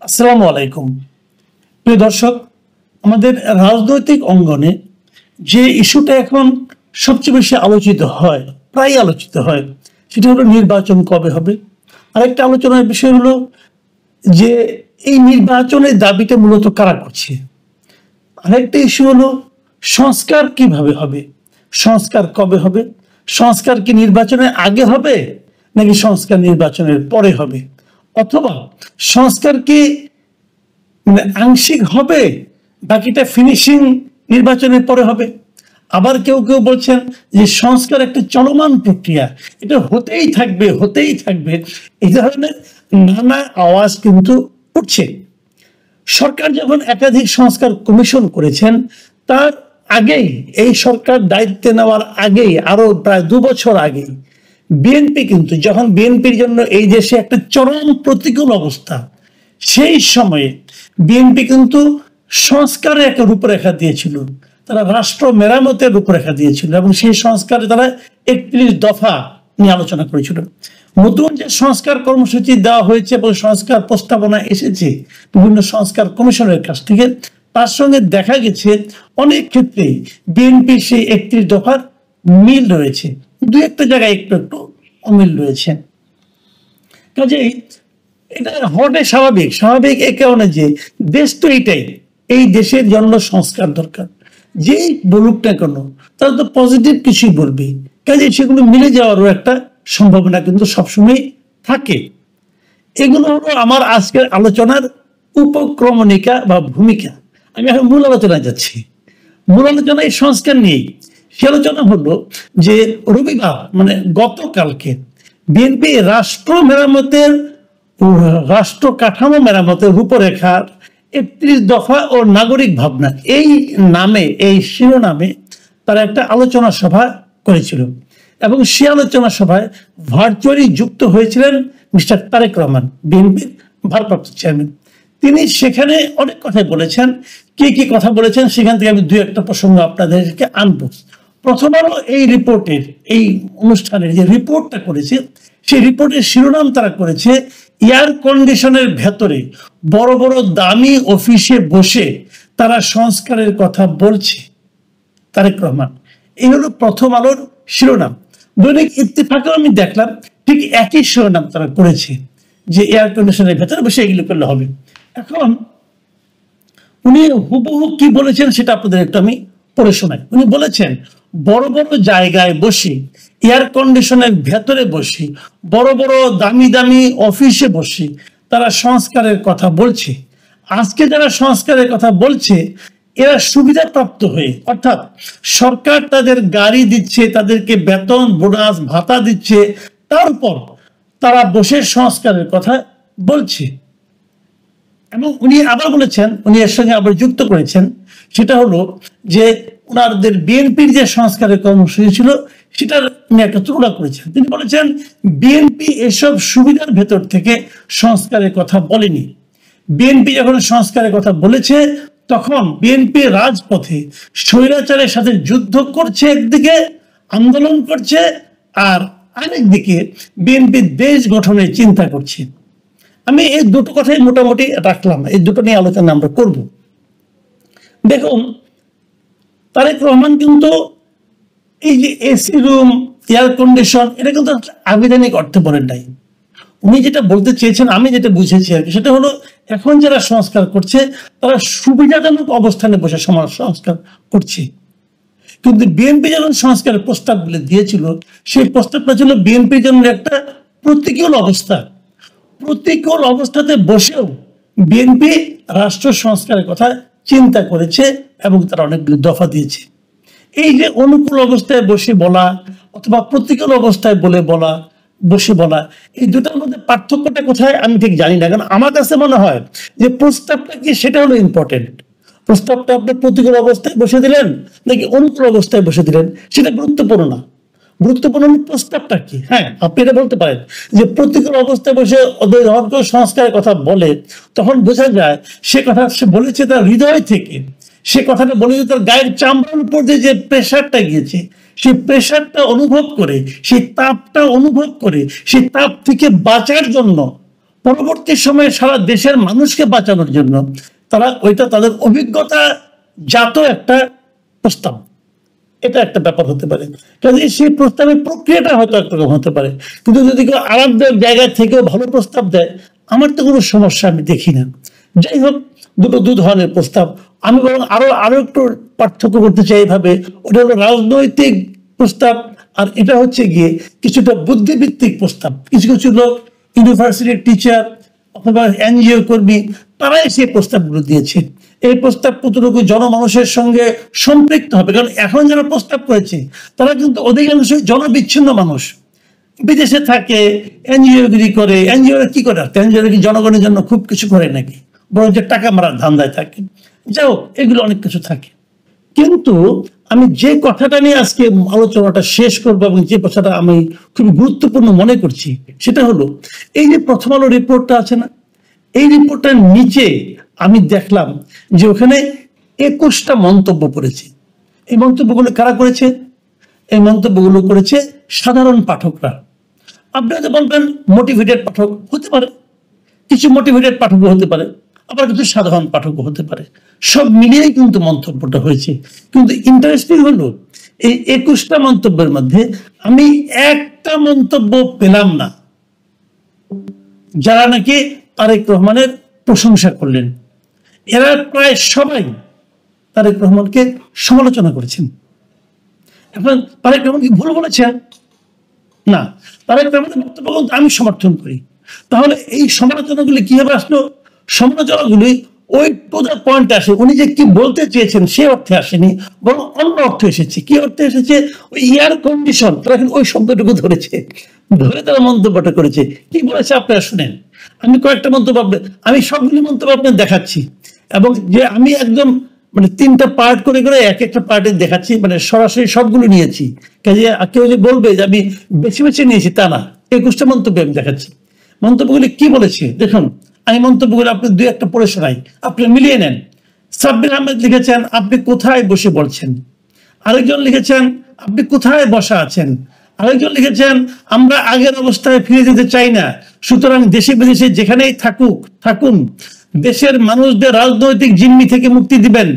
আসসালামু আলাইকুম। প্রিয় দর্শক, আমাদের রাজনৈতিক অঙ্গনে যে ইস্যুটা এখন সবচেয়ে বেশি আলোচিত হয়, প্রায় আলোচিত হয়, সেটা হলো নির্বাচন কবে হবে। আরেকটা আলোচনার বিষয় হলো যে এই নির্বাচনের দাবিটা মূলত কারা করছে। আরেকটা ইস্যু হলো সংস্কার কিভাবে হবে, সংস্কার কবে হবে, সংস্কার কি নির্বাচনের আগে হবে নাকি সংস্কার নির্বাচনের পরে হবে, অথবা সংস্কার কি আংশিক হবে, বাকিটা ফিনিশিং নির্বাচনের পরে হবে। আবার কেউ কেউ বলছেন যে সংস্কার একটা চলমান প্রক্রিয়া, এটা হতেই থাকবে হতেই থাকবে। এই ধরনের নানা আওয়াজ কিন্তু উঠছে। সরকার যখন একাধিক সংস্কার কমিশন করেছেন, তার আগেই, এই সরকার দায়িত্বে নেওয়ার আগেই, আরো প্রায় 2 বছর আগেই বিএনপি কিন্তু, যখন বিএনপির জন্য এই দেশে একটা চরম প্রতিকূল অবস্থা, সেই সময়ে বিএনপি কিন্তু সংস্কারের একটা রূপরেখা দিয়েছিল। তারা রাষ্ট্র মেরামতের রূপরেখা দিয়েছিল এবং সেই সংস্কারে তারা 31 দফা নিয়ে আলোচনা করেছিল। নতুন যে সংস্কার কর্মসূচি দেওয়া হয়েছে এবং সংস্কার প্রস্তাবনা এসেছে বিভিন্ন সংস্কার কমিশনের কাছ থেকে, তার সঙ্গে দেখা গেছে অনেক ক্ষেত্রে বিএনপি সেই 31 দফার মিল রয়েছে, দু একটা জায়গায় একটু একটু অমিল রয়েছে। কাজেই এটা হওয়াটাই স্বাভাবিক। স্বাভাবিক এই কারণে যে দেশ তো এইটাই, এই দেশের জন্য সংস্কার দরকার। যেই বলুক না কেন, তারা তো পজিটিভ কিছুই বলবে, কাজে সেগুলো মিলে যাওয়ারও একটা সম্ভাবনা কিন্তু সবসময় থাকে। এগুলো হলো আমার আজকের আলোচনার উপক্রমণিকা বা ভূমিকা। আমি এখন মূল আলোচনায় যাচ্ছি। মূল আলোচনা এই সংস্কার নিয়েই। সে আলোচনা হলো যে রবিবার মানে গতকালকে বিএনপি রাষ্ট্র মেরামতের, রাষ্ট্র কাঠামো মেরামতের রূপরেখার 31 দফা ও নাগরিক ভাবনা, এই নামে, এই শিরোনামে তারা একটা আলোচনা সভা করেছিল এবং সে আলোচনা সভায় ভার্চুয়ালি যুক্ত হয়েছিলেন মিস্টার তারেক রহমান, বিএনপির ভারপ্রাপ্ত চেয়ারম্যান। তিনি সেখানে অনেক কথাই বলেছেন। কি কি কথা বলেছেন সেখান থেকে আমি 2-1টা প্রসঙ্গ আপনাদেরকে আনবো। প্রথম আলো এই রিপোর্টের, এই অনুষ্ঠানের যে রিপোর্টটা করেছে, সেই রিপোর্টের শিরোনাম তারা করেছে এয়ার কন্ডিশনের ভেতরে বড় বড় দামি অফিসে বসে তারা সংস্কারের কথা বলছে তারেক রহমান। এই হলো প্রথম আলোর শিরোনাম। দৈনিক ইত্তেফাকেও আমি দেখলাম ঠিক একই শিরোনাম তারা করেছে যে এয়ার কন্ডিশনের ভেতরে বসে এগুলো করলে হবে। এখন উনি হুবহু কি বলেছেন সেটা আপনাদের একটু আমি পড়ে শোনাই। উনি বলেছেন বড় বড় জায়গায় বসে, এয়ার কন্ডিশনের ভেতরে বসে, বড় বড় দামি দামি অফিসে বসে তারা সংস্কারের কথা বলছে। আজকে যারা সংস্কারের কথা বলছে এরা সুবিধাপ্রাপ্ত হয়ে, অর্থাৎ সরকার তাদের গাড়ি দিচ্ছে, তাদেরকে বেতন বোনাস ভাতা দিচ্ছে, তারপর তারা বসে সংস্কারের কথা বলছে। এবং উনি আবার বলেছেন, উনি এর সঙ্গে আবার যুক্ত করেছেন, সেটা হলো যে ওনাদের বিএনপির যে সংস্কারের কর্মসূচি ছিল সেটার উনি একটা তুলনা করেছেন। তিনি বলেছেন বিএনপি এসব সুবিধার ভেতর থেকে সংস্কারের কথা বলেনি। বিএনপি যখন সংস্কারের কথা বলেছে তখন বিএনপি রাজপথে স্বৈরাচারের সাথে যুদ্ধ করছে, একদিকে আন্দোলন করছে, আর আরেকদিকে বিএনপি দেশ গঠনের চিন্তা করছে। আমি এই দুটো কথাই মোটামুটি রাখলাম, এই দুটো নিয়ে আলোচনা আমরা করব। দেখুন, তারেক রহমান কিন্তু এই যে এসি রুম, এয়ার কন্ডিশন, এটা কিন্তু আবিধানিক অর্থে বলেন নাই। উনি যেটা বলতে চেয়েছেন, আমি যেটা বুঝেছি আর কি, সেটা হলো এখন যারা সংস্কার করছে তারা সুবিধাজনক অবস্থানে বসে সমাজ সংস্কার করছে। কিন্তু বিএনপি যখন সংস্কারের প্রস্তাবগুলো দিয়েছিল, সেই প্রস্তাবটা ছিল বিএনপির জন্য একটা প্রতিকূল অবস্থা। প্রতিকূল অবস্থাতে বসেও বিএনপি রাষ্ট্র সংস্কারের কথা চিন্তা করেছে এবং তারা অনেকগুলো দফা দিয়েছে। এই যে অনুকূল অবস্থায় বসে বলা অথবা প্রতিকূল অবস্থায় বসে বলা, এই দুটার মধ্যে পার্থক্যটা কোথায় আমি ঠিক জানি না। কারণ আমার কাছে মনে হয় যে প্রস্তাবটা কি সেটা হলো ইম্পর্টেন্ট। প্রস্তাবটা আপনি প্রতিকূল অবস্থায় বসে দিলেন নাকি অনুকূল অবস্থায় বসে দিলেন সেটা গুরুত্বপূর্ণ না। গুরুত্বপূর্ণ প্রস্তাবটা কি। হ্যাঁ, আপনি এটা বলতে পারেন যে প্রতিকূল অবস্থায় বসে সংস্কারের কথা বলে, তখন বোঝা যায় সে কথা সে বলেছে তার হৃদয় থেকে। সে কথাটা বলেছে তার গায়ের চামড়ার উপর যে প্রেশারটা গিয়েছে, সেই প্রেশারটা অনুভব করে, সেই তাপটা অনুভব করে, সেই তাপ থেকে বাঁচার জন্য পরবর্তী সময়ে সারা দেশের মানুষকে বাঁচানোর জন্য তারা ওইটা তাদের অভিজ্ঞতা জাত একটা প্রস্তাব, এটা একটা ব্যাপার হতে পারে। কাজে সেই প্রস্তাবের প্রক্রিয়াটা হয়তো একরকম হতে পারে, কিন্তু যদি কেউ আরামদায়ক জায়গা থেকেও ভালো প্রস্তাব দেয়, আমার তো কোনো সমস্যা আমি দেখি না। যাই হোক, দুটো দু ধরনের প্রস্তাব। আমি বরং আরো একটু পার্থক্য করতে চাই এইভাবে, ওটা হলো রাজনৈতিক প্রস্তাব, আর এটা হচ্ছে গিয়ে কিছুটা বুদ্ধিভিত্তিক প্রস্তাব। কিছু কিছু লোক, ইউনিভার্সিটির টিচার অথবা এনজিও কর্মী, তারাই সেই প্রস্তাবগুলো দিয়েছে। এই প্রস্তাব কতটুকু জনমানুষের সঙ্গে সম্পৃক্ত হবে, কারণ এখন যারা প্রস্তাব করেছে তারা কিন্তু অধিকাংশই জনবিচ্ছিন্ন মানুষ, বিদেশে থাকে, এনজিওগিরি করে। এনজিওরা কি করে? এনজিওরা কি জনগণের জন্য খুব কিছু করে নাকি? বরং যে টাকা মারার ধান্দায় থাকে। যাও, এগুলো অনেক কিছু থাকে। কিন্তু আমি যে কথাটা নিয়ে আজকে আলোচনাটা শেষ করবো এবং যে কথাটা আমি খুব গুরুত্বপূর্ণ মনে করছি, সেটা হলো এই যে প্রথম আলো রিপোর্টটা আছে না, এই রিপোর্টটার নিচে আমি দেখলাম যে ওখানে 21টা মন্তব্য করেছে। এই মন্তব্যগুলো কারা করেছে? এই মন্তব্যগুলো করেছে সাধারণ পাঠকরা। আপনি হয়তো বলবেন মোটিভেটেড পাঠক হতে পারে, কিছু মোটিভেটেড পাঠক হতে পারে, আবার কিছু সাধারণ পাঠক হতে পারে। সব মিলিয়েই কিন্তু মন্তব্যটা হয়েছে। কিন্তু ইন্টারেস্টিং হলো এই 21টা মন্তব্যের মধ্যে আমি একটা মন্তব্য পেলাম না যারা নাকি তারেক রহমানের প্রশংসা করলেন। এরা প্রায় সবাই তারেক রহমানকে সমালোচনা করেছেন। এখন তারেক রহমান কি ভুল বলেছেন? না, তারেক রহমানের বক্তব্য আমি সমর্থন করি। তাহলে এই সমালোচনাগুলি কিভাবে আসলো? সমালোচনাগুলি ওই টু দ্য পয়েন্ট আসে। উনি যে কি বলতে চেয়েছেন সে অর্থে আসেনি, বরং অন্য অর্থে এসেছে। কি অর্থে এসেছে? ওই এয়ার কন্ডিশন, তারা কিন্তু ওই শব্দটুকু ধরেছে, ধরে তারা মন্তব্যটা করেছে। কি বলেছে আপনারা শুনেন। আমি কয়েকটা মন্তব্য, আমি সবগুলি মন্তব্য আপনার দেখাচ্ছি, এবং যে আমি একদম মানে 3টা পার্ট করে করে এক একটা পার্টে দেখাচ্ছি, মানে সরাসরি সবগুলো নিয়েছি। কাজে কেউ যে বলবে যে আমি বেছে বেছে নিয়েছি তা না, 21টা মন্তব্য আমি দেখাচ্ছি। মন্তব্যগুলি কি বলেছে দেখুন, আমি মন্তব্যগুলো আপনি দুই একটা পড়ে শোনাই, আপনি মিলিয়ে নেন। সাব্বির আহমেদ লিখেছেন, আপনি কোথায় বসে বলছেন? আরেকজন লিখেছেন, আপনি কোথায় বসা আছেন? আরেকজন লিখেছেন, আমরা আগের অবস্থায় ফিরে যেতে চাই না, সুতরাং দেশে বিদেশে যেখানেই থাকুন দেশের মানুষদের রাজনৈতিক জিম্মি থেকে মুক্তি দিবেন।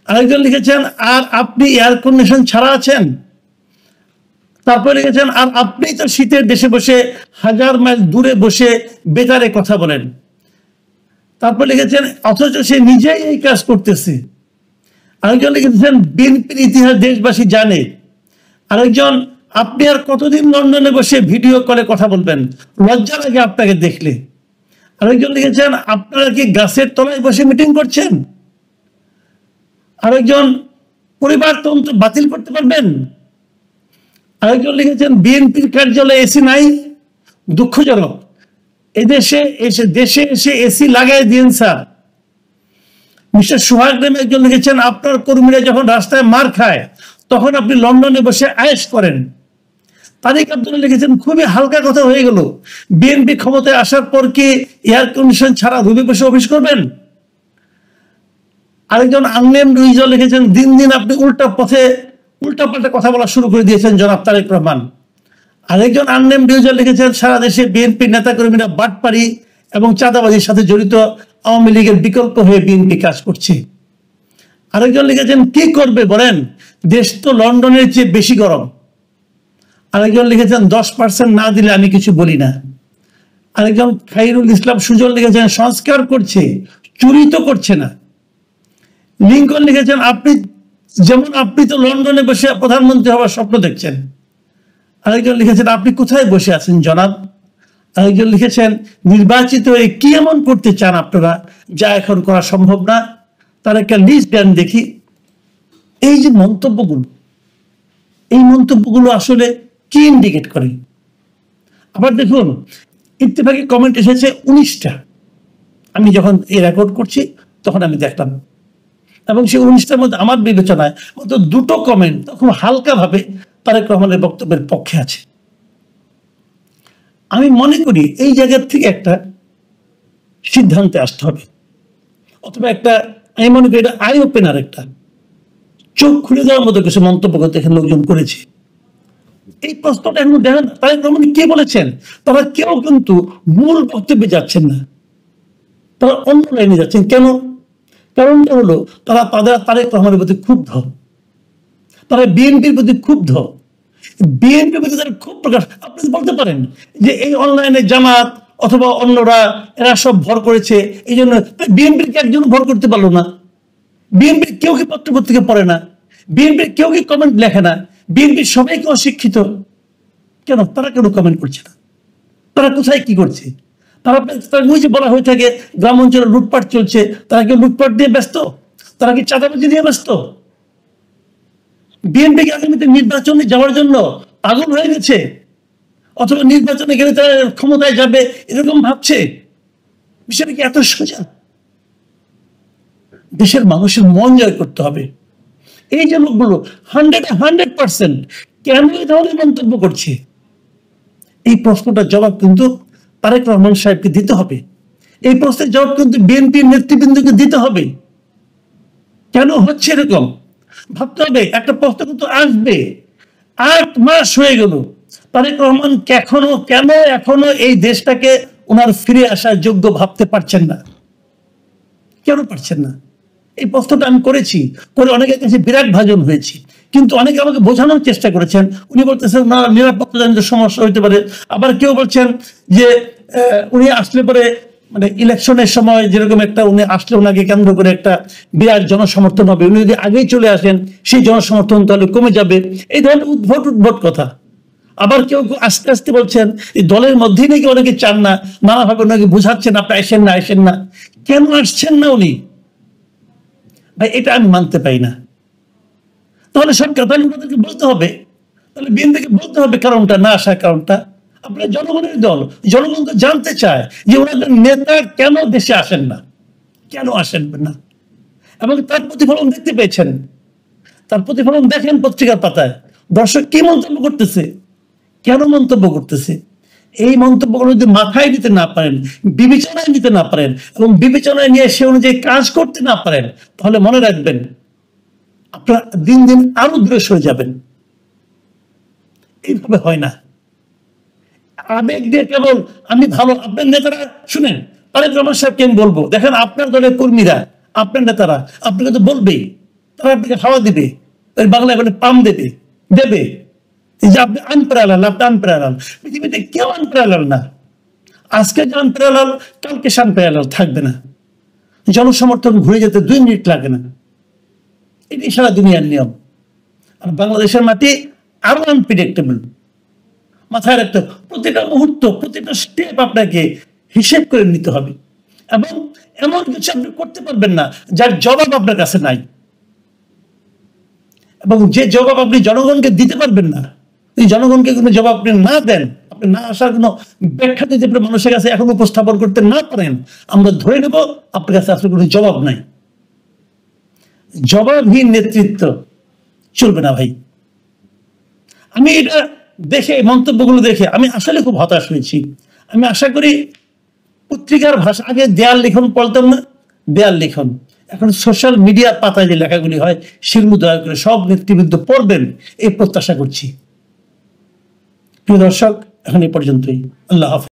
আরেকজন লিখেছেন, আর আপনি এয়ার কন্ডিশন ছাড়া আছেন। তারপরে লিখেছেন, আর আপনি তো শীতের দেশে বসে 1000 মাইল দূরে বসে বেতারে কথা বলেন। তারপর লিখেছেন, অথচ সে নিজেই এই কাজ করতেছে। আরেকজন লিখেছেন, বিএনপির ইতিহাস দেশবাসী জানে। আরেকজন, আপনি আর কতদিন লন্ডনে বসে ভিডিও কলে কথা বলবেন, লজ্জা লাগে আপনাকে দেখলে। আরেকজন লিখেছেন, আপনারা কি গাছের তলায় বসে মিটিং করছেন? আরেকজন, পরিবারতন্ত্র বাতিল করতে পারবেন? আরেকজন লিখেছেন, বিএনপির কার্যালয়ে এসি নাই, দুঃখজনক, দেশে এসে এসি লাগাই দিন স্যার। মিস্টার সোহাগ নামে একজন লিখেছেন, আপনার কর্মীরা যখন রাস্তায় মার খায় তখন আপনি লন্ডনে বসে আয়েশ করেন। তারিক আব্দুল্লাহ লিখেছেন, খুবই হালকা কথা হয়ে গেল, বিএনপি ক্ষমতায় আসার পর কি এয়ার কন্ডিশন ছাড়া রুমে বসে অফিস করবেন? আরেকজন আননেম রিজল লিখেছেন, দিন দিন আপনি উল্টাপাল্টা কথা বলা শুরু করে দিয়েছেন জনাব তারেক রহমান। আরেকজন আননেম রিজল লিখেছেন, সারা দেশে বিএনপি নেতাকর্মীরা বাটপাড়ি এবং চাঁদাবাজির সাথে জড়িত, আওয়ামী লীগের বিকল্প হয়ে বিএনপি কাজ করছে। আরেকজন লিখেছেন, কি করবে বলেন, দেশ তো লন্ডনের চেয়ে বেশি গরম। আরেকজন লিখেছেন, 10% না দিলে আমি কিছু বলি না। আরেকজন খাইরুল ইসলাম সুজন লিখেছেন, সংস্কার করছে, চুরি তো করছে না। লিঙ্কন লিখেছেন, আপনি তো লন্ডনে বসে প্রধানমন্ত্রী হওয়ার স্বপ্ন দেখছেন। আরেকজন লিখেছেন, আপনি কোথায় বসে আছেন জনাব? আরেকজন লিখেছেন, নির্বাচিত হয়ে কি এমন করতে চান আপনারা যা এখন করা সম্ভব না? তার একটা লিস্ট দেন দেখি। এই যে মন্তব্যগুলো, এই মন্তব্যগুলো আসলে কি ইন্ডিকেট করে? আবার দেখুন, ইত্তেফাকে কমেন্ট এসেছে 19টা। আমি যখন এই রেকর্ড করছি তখন আমি দেখলাম, এবং সেই 19টার মধ্যে আমার বিবেচনায় মাত্র 2টো কমেন্ট খুব হালকাভাবে তারেক রহমানের বক্তব্যের পক্ষে আছে। আমি মনে করি এই জায়গার থেকে একটা সিদ্ধান্তে আসতে হবে, অথবা আমি মনে করি এটা আই ওপেনার, একটা চোখ খুলে দেওয়ার মতো কিছু মন্তব্য করতে এখানে লোকজন করেছে। এই প্রশ্নটা এখন দেখেন তারেক রহমান কে বলেছেন, তারা কেউ কিন্তু মূল বক্তব্যে যাচ্ছেন না, তারা অন্য লাইনে যাচ্ছেন। কেন? কারণটা হলো তারা তারেক রহমানের প্রতি ক্ষুব্ধ, তারা বিএনপির প্রতি ক্ষুব্ধ, বিএনপির প্রতি তারা ক্ষোভ প্রকাশ। আপনি বলতে পারেন যে এই অনলাইনে জামাত অথবা অন্যরা এরা সব ভর করেছে, এই জন্য বিএনপির কে একজন ভর করতে পারলো না? বিএনপির কেউ কি পত্র পত্রিকা পড়ে না? বিএনপির কেউ কি কমেন্ট লেখে না? বিএনপির সবাই কি অশিক্ষিত? কেন তারা কেন কমেন্ট করছে না? তারা কোথায় কি করছে? তারা যে বলা হয়ে থাকে গ্রাম অঞ্চলে লুটপাট চলছে, তারা কি লুটপাট দিয়ে ব্যস্ত? তারা কি চাঁদাবাজি দিয়ে ব্যস্ত? বিএনপি কি আগামীতে নির্বাচনে যাওয়ার জন্য পাগল হয়ে গেছে, অথবা নির্বাচনে গেলে তারা ক্ষমতায় যাবে এরকম ভাবছে? বিষয়টা কি এত সোজা? দেশের মানুষের মন জয় করতে হবে। এই যে লোকগুলো 100% কেন এই ধরনের মন্তব্য করছে, এই প্রশ্নটার জবাব কিন্তু তারেক রহমান সাহেবকে দিতে হবে। এই প্রশ্নের জবাব কিন্তু বিএনপির নেতৃবৃন্দকে দিতে হবে। কেন হচ্ছে এরকম ভাবতে হবে। একটা প্রশ্ন কিন্তু আসবে। 8 মাস হয়ে গেল, তারেক রহমান কেন এখনো এই দেশটাকে ওনার ফিরে আসার যোগ্য ভাবতে পারছেন না? কেন পারছেন না? এই প্রশ্নটা আমি করেছি, করে অনেকের কাছে বিরাট ভাজন হয়েছি, কিন্তু অনেকে আমাকে বোঝানোর চেষ্টা করেছেন। উনি বলতেছেন না, নিরাপত্তাজনিত সমস্যা হইতে পারে। আবার কেউ বলছেন যে উনি আসলে পরে মানে ইলেকশনের সময় যেরকম একটা উনি আসলে ওনাকে কেন্দ্র করে একটা বিরাট জনসমর্থন হবে, উনি যদি আগেই চলে আসেন সেই জনসমর্থন তাহলে কমে যাবে। এই ধরনের উদ্ভট কথা। আবার কেউ আস্তে আস্তে বলছেন এই দলের মধ্যেই নাকি অনেকে চান না, নানাভাবে ওনাকে বোঝাচ্ছেন আপনি আসেন না। কেন আসছেন না উনি? ভাই এটা আমি মানতে পারি না। তাহলে সরকার তাহলে ওনাদেরকে বলতে হবে, তাহলে বিএনপিকে বলতে হবে কারণটা, না আসার কারণটা। আপনার জনগণের দল, জনগণ তো জানতে চায় যে ওনাদের নেতা কেন দেশে আসেন না, কেন আসেন না, এবং তার প্রতিফলন দেখতে পেয়েছেন। তার প্রতিফলন দেখেন পত্রিকার পাতায়, দর্শক কি মন্তব্য করতেছে, কেন মন্তব্য করতেছে। এই মন্তব্যগুলো যদি মাথায় নিতে না পারেন, বিবেচনায় নিতে না পারেন, এবং বিবেচনায় নিয়ে সে অনুযায়ী কাজ করতে না পারেন, তাহলে মনে রাখবেন আপনারা দিন দিন আরো দূরে সরে যাবেন। এইভাবে হয় না। আবেগ দিয়ে কেবল আমি ভালো, আপনার নেতারা শুনেন, তারেক রহমান সাহেবকে আমি বলবো, দেখেন আপনার দলের কর্মীরা, আপনার নেতারা আপনাকে তো বলবেই, তারা আপনাকে হাওয়া দিবে, বাংলায় বলে পাম দেবে। যে আপনি আনপ্যারালাল, আপনি আনপ্যারালাল। পৃথিবীতে কেউ আনপ্যারালাল না। আজকে যে আনপ্যারালাল, কালকে আনপ্যারালাল থাকবে না। জনসমর্থন ঘুরে যেতে 2 মিনিট লাগে না। এটি সারা দুনিয়ার নিয়ম। আর বাংলাদেশের মাটি আরো আনপ্রেডিক্টেবল। মাথায় রাখতে, প্রতিটা মুহূর্ত, প্রতিটা স্টেপ আপনাকে হিসেব করে নিতে হবে, এবং এমন কিছু আপনি করতে পারবেন না যার জবাব আপনার কাছে নাই, এবং যে জবাব আপনি জনগণকে দিতে পারবেন না, এই জনগণকে কোনো জবাব আপনি না দেন, আপনি না আসার কোনো ব্যাখ্যা দিতে মানুষের কাছে এখন উপস্থাপন করতে না পারেন, আমরা ধরে নেব আপনার কাছে আসলে কোনো জবাব নাই। জবাবহীন নেতৃত্ব চলবে না ভাই। আমি এটা দেখে, মন্তব্যগুলো দেখে আমি আসলে খুব হতাশ হয়েছি। আমি আশা করি পত্রিকার ভাষা, আগে দেয়াল লিখন পড়তাম না, দেয়াল লিখন, এখন সোশ্যাল মিডিয়ার পাতায় যে লেখাগুলি হয় সেগুলো দয়া করে সব নেতৃবৃন্দ পড়বেন, এই প্রত্যাশা করছি। প্রিয় দর্শক, এখন এই পর্যন্তই। আল্লাহ হাফেজ।